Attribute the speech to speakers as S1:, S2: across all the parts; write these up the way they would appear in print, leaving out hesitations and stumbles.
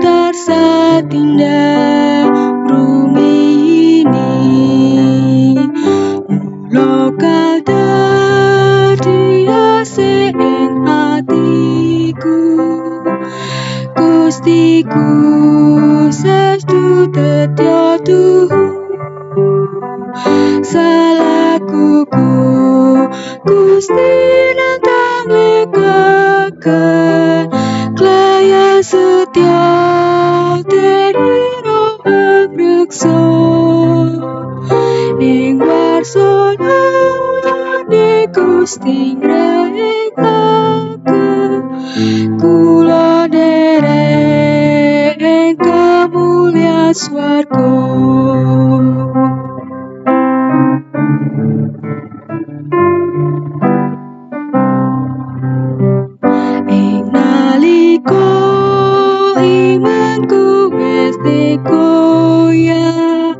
S1: tarsa tindak rumi ini lokal dadi asing hatiku Gustiku sastu tetya tuhu salakuku Gusti nantang mekaken klaya setya dari roh reksa ing warsanane Gusti ngrekaken kula derek ing kamulyan swarga ing nalika imanku wis goyah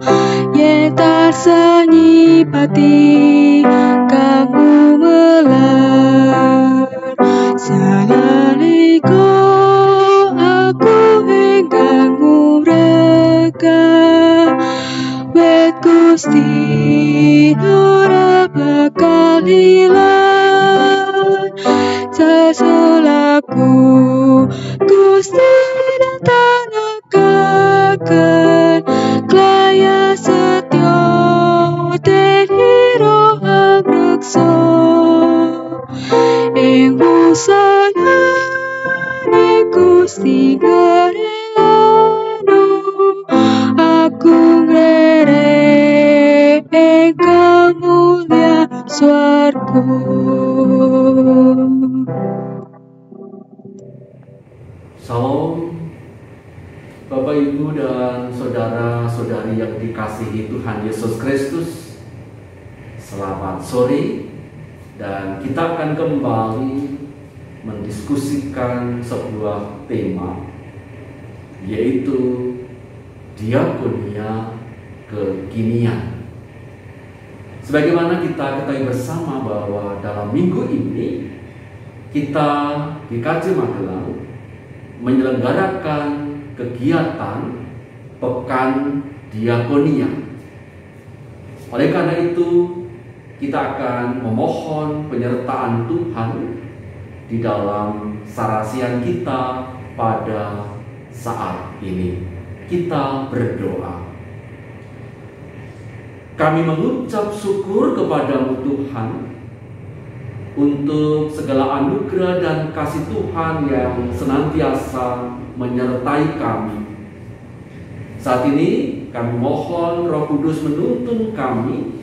S1: yen tarsa nyipati kanggo melar sanalika aku engkang ngureka wet Gusti ora bakal ilang sesulaku Gusti nantang nekaken klaya setya dadi roh reksa ing wusanane Gusti ngrelano aku ngrerek ing kamulyan swarga.
S2: Salam Bapak Ibu dan saudara-saudari yang dikasihi Tuhan Yesus Kristus. Selamat sore dan kita akan kembali mendiskusikan sebuah tema yaitu diakonia kekinian. Sebagaimana kita ketahui bersama bahwa dalam minggu ini kita di KJ Magelang menyelenggarakan kegiatan Pekan Diakonia. Oleh karena itu, kita akan memohon penyertaan Tuhan di dalam sarasian kita pada saat ini. Kita berdoa. Kami mengucap syukur kepadamu Tuhan untuk segala anugerah dan kasih Tuhan yang senantiasa menyertai kami. Saat ini kami mohon Roh Kudus menuntun kami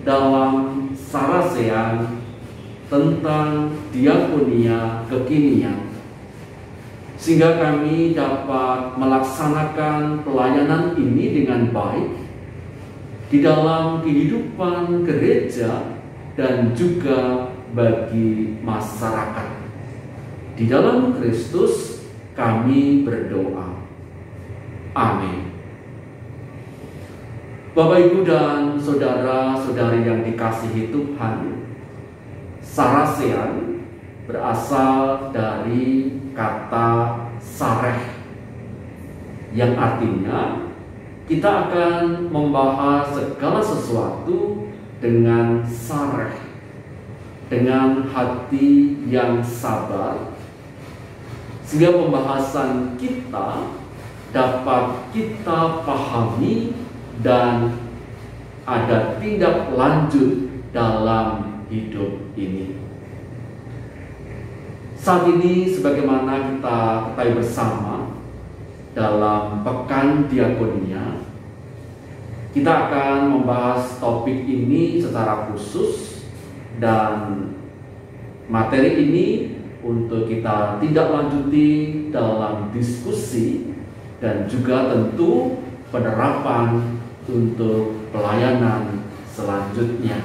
S2: dalam sarasean tentang diakonia kekinian, sehingga kami dapat melaksanakan pelayanan ini dengan baik di dalam kehidupan gereja dan juga bagi masyarakat. Di dalam Kristus kami berdoa. Amin. Bapak Ibu dan saudara-saudari yang dikasihi Tuhan, sarasean berasal dari kata sareh yang artinya kita akan membahas segala sesuatu dengan sareh, dengan hati yang sabar, sehingga pembahasan kita dapat kita pahami dan ada tindak lanjut dalam hidup ini. Saat ini sebagaimana kita ketahui bersama dalam Pekan Diakonia, kita akan membahas topik ini secara khusus dan materi ini untuk kita tindak lanjuti dalam diskusi dan juga tentu penerapan untuk pelayanan selanjutnya.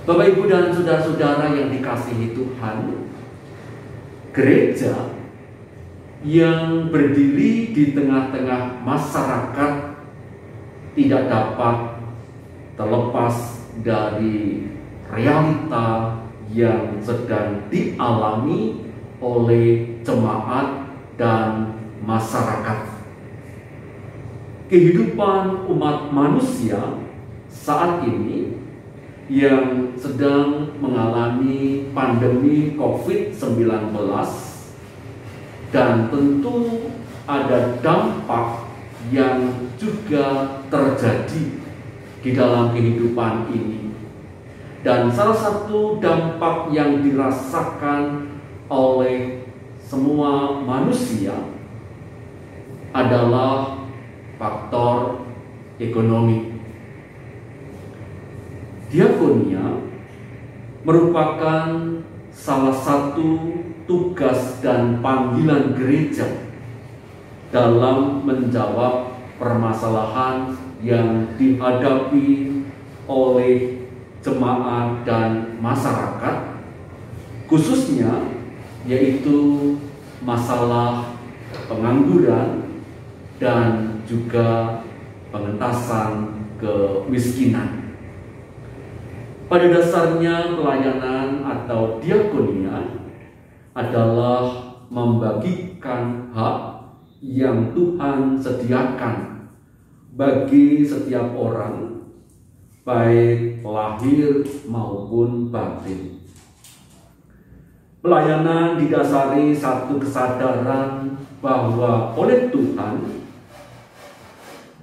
S2: Bapak Ibu dan saudara-saudara yang dikasihi Tuhan, gereja yang berdiri di tengah-tengah masyarakat tidak dapat terlepas dari realita yang sedang dialami oleh jemaat dan masyarakat. Kehidupan umat manusia saat ini yang sedang mengalami pandemi COVID-19, dan tentu ada dampak yang juga terjadi di dalam kehidupan ini. Dan salah satu dampak yang dirasakan oleh semua manusia adalah faktor ekonomi. Diakonia merupakan salah satu tugas dan panggilan gereja dalam menjawab permasalahan yang dihadapi oleh jemaat dan masyarakat, khususnya yaitu masalah pengangguran dan juga pengentasan kemiskinan. Pada dasarnya pelayanan atau diakonia adalah membagikan hak yang Tuhan sediakan bagi setiap orang, baik lahir maupun batin. Pelayanan didasari satu kesadaran bahwa oleh Tuhan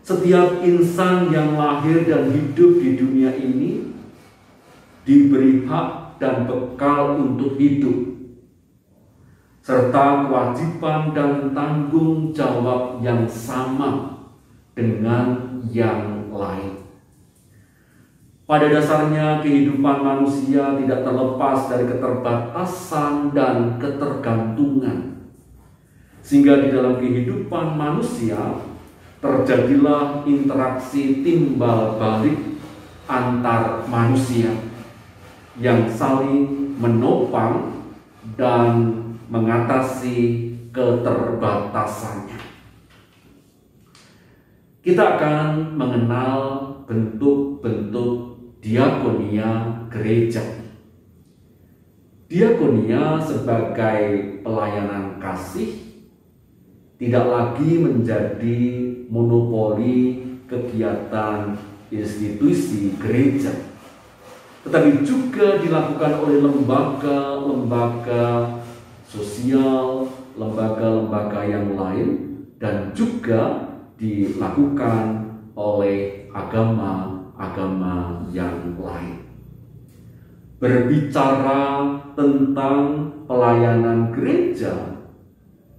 S2: setiap insan yang lahir dan hidup di dunia ini diberi hak dan bekal untuk hidup, serta kewajiban dan tanggung jawab yang sama dengan yang lain. Pada dasarnya kehidupan manusia tidak terlepas dari keterbatasan dan ketergantungan, sehingga di dalam kehidupan manusia terjadilah interaksi timbal balik antar manusia yang saling menopang dan mengatasi keterbatasannya. Kita akan mengenal bentuk-bentuk diakonia gereja. Diakonia sebagai pelayanan kasih tidak lagi menjadi monopoli kegiatan institusi gereja, tetapi juga dilakukan oleh lembaga-lembaga sosial, lembaga-lembaga yang lain, dan juga dilakukan oleh agama-agama yang lain. Berbicara tentang pelayanan gereja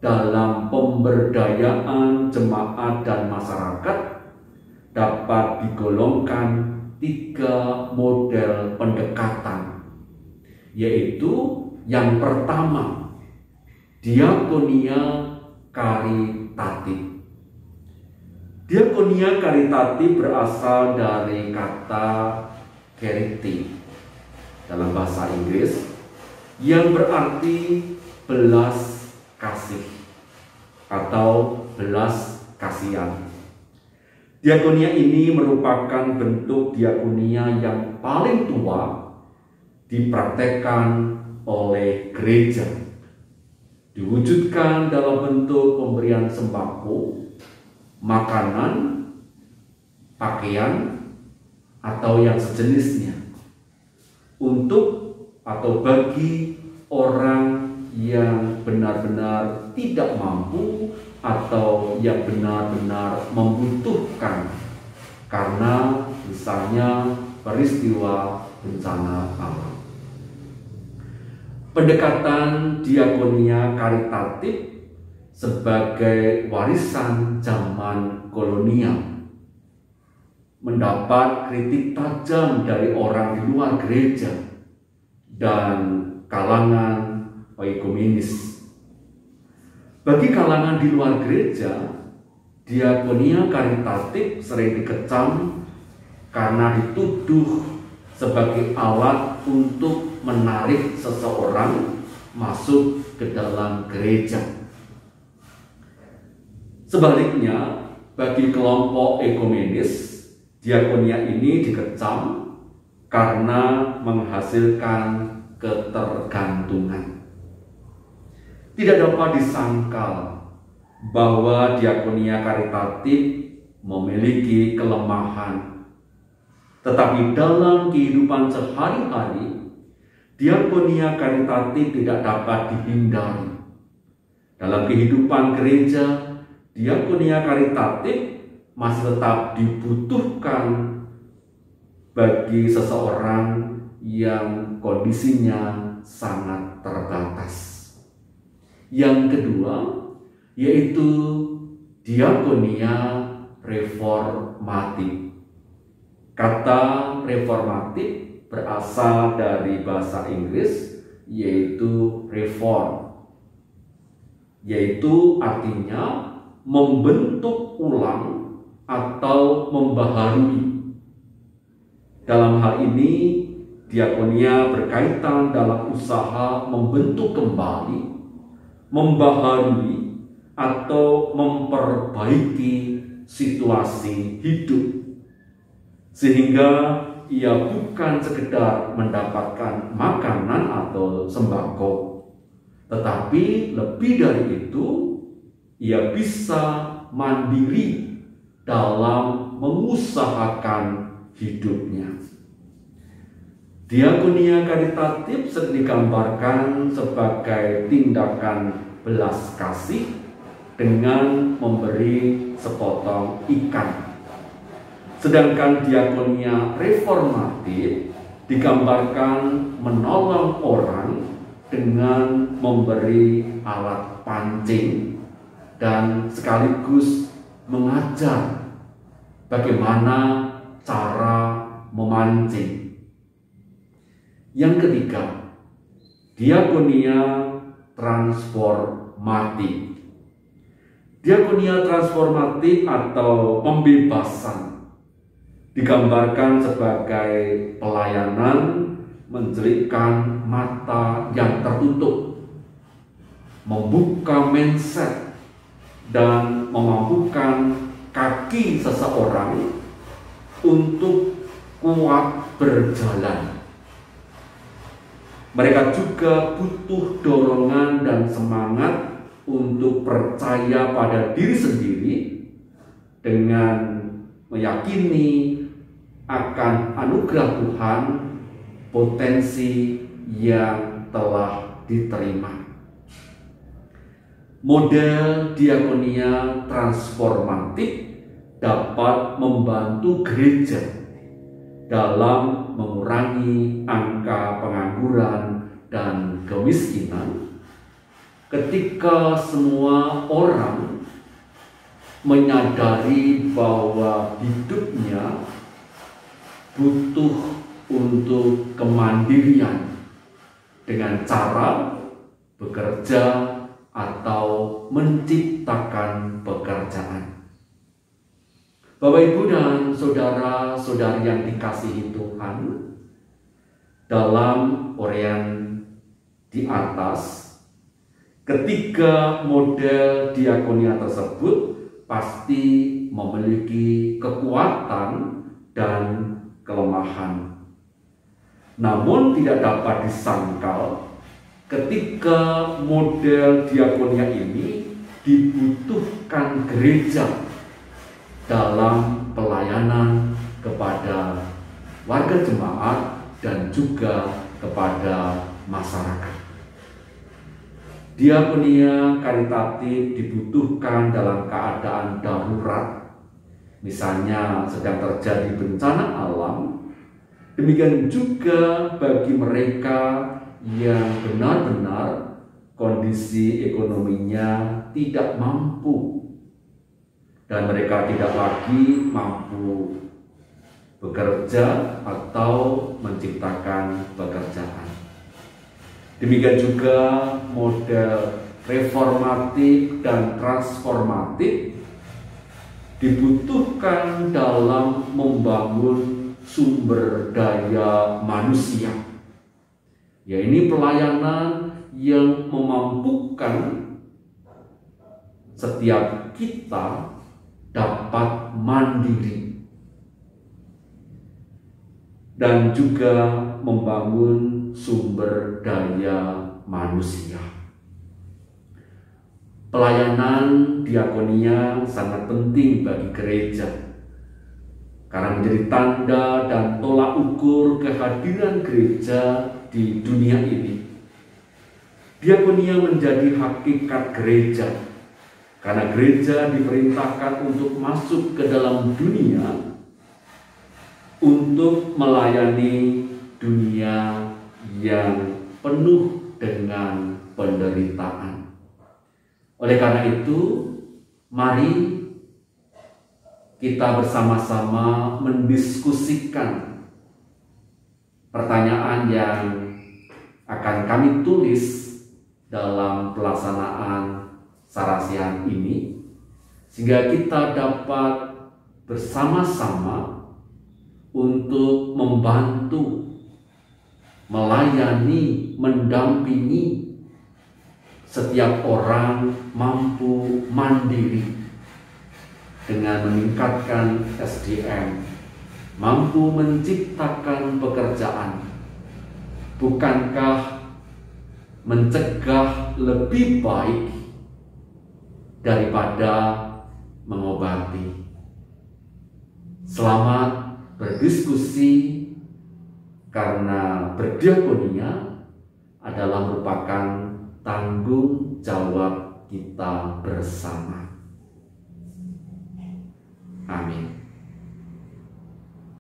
S2: dalam pemberdayaan jemaat dan masyarakat dapat digolongkan 3 model pendekatan, yaitu yang pertama, diakonia karitatif. Diakonia karitatif berasal dari kata charity dalam bahasa Inggris yang berarti belas kasih atau belas kasihan. Diakonia ini merupakan bentuk diakonia yang paling tua dipraktekkan oleh gereja. Diwujudkan dalam bentuk pemberian sembako, makanan, pakaian, atau yang sejenisnya untuk atau bagi orang yang benar-benar tidak mampu atau yang benar-benar membutuhkan karena misalnya peristiwa bencana alam. Pendekatan diakonia karitatif sebagai warisan zaman kolonial mendapat kritik tajam dari orang di luar gereja dan kalangan oikomenis. Bagi kalangan di luar gereja, diakonia karitatif sering dikecam karena dituduh sebagai alat untuk menarik seseorang masuk ke dalam gereja. Sebaliknya, bagi kelompok ekumenis, diakonia ini dikecam karena menghasilkan ketergantungan. Tidak dapat disangkal bahwa diakonia karitatif memiliki kelemahan. Tetapi dalam kehidupan sehari-hari, diakonia karitatif tidak dapat dihindari. Dalam kehidupan gereja, diakonia karitatif masih tetap dibutuhkan bagi seseorang yang kondisinya sangat terbatas. Yang kedua, yaitu diakonia reformatif. Kata reformatif berasal dari bahasa Inggris, yaitu reform, yaitu artinya membentuk ulang atau membaharui. Dalam hal ini, diakonia berkaitan dalam usaha membentuk kembali, membaharui, atau memperbaiki situasi hidup, sehingga ia bukan sekedar mendapatkan makanan atau sembako, tetapi lebih dari itu, ia bisa mandiri dalam mengusahakan hidupnya. Diakonia karitatif sering digambarkan sebagai tindakan belas kasih dengan memberi sepotong ikan. Sedangkan diakonia reformatif digambarkan menolong orang dengan memberi alat pancing dan sekaligus mengajar bagaimana cara memancing. Yang ketiga, diakonia transformatif. Diakonia transformatif atau pembebasan digambarkan sebagai pelayanan menjelitkan mata yang tertutup, membuka mindset, dan memampukan kaki seseorang untuk kuat berjalan. Mereka juga butuh dorongan dan semangat untuk percaya pada diri sendiri dengan meyakini akan anugerah Tuhan, potensi yang telah diterima. Model diakonia transformatif dapat membantu gereja dalam mengurangi angka pengangguran dan kemiskinan ketika semua orang menyadari bahwa hidupnya butuh untuk kemandirian dengan cara bekerja atau menciptakan pekerjaan. Bapak, Ibu, dan saudara-saudari yang dikasihi Tuhan, dalam uraian di atas, ketiga model diakonia tersebut pasti memiliki kekuatan dan kelemahan. Namun tidak dapat disangkal ketika model diakonia ini dibutuhkan gereja dalam pelayanan kepada warga jemaat dan juga kepada masyarakat. Diakonia karitatif dibutuhkan dalam keadaan darurat, misalnya sedang terjadi bencana alam. Demikian juga bagi mereka yang benar-benar kondisi ekonominya tidak mampu dan mereka tidak lagi mampu bekerja atau menciptakan pekerjaan. Demikian juga model reformatif dan transformatif dibutuhkan dalam membangun sumber daya manusia. Ya, ini pelayanan yang memampukan setiap kita dapat mandiri dan juga membangun sumber daya manusia. pelayanan diakonia sangat penting bagi gereja karena menjadi tanda dan tolak ukur kehadiran gereja di dunia ini. Diakonia menjadi hakikat gereja karena gereja diperintahkan untuk masuk ke dalam dunia untuk melayani dunia yang penuh dengan penderitaan. Oleh karena itu, mari kita bersama-sama mendiskusikan pertanyaan yang akan kami tulis dalam pelaksanaan sarasian ini, sehingga kita dapat bersama-sama untuk membantu, melayani, mendampingi setiap orang mampu mandiri dengan meningkatkan SDM, mampu menciptakan pekerjaan. Bukankah mencegah lebih baik daripada mengobati? Selamat berdiskusi, karena berdiakonia adalah merupakan tanggung jawab kita bersama. Amin.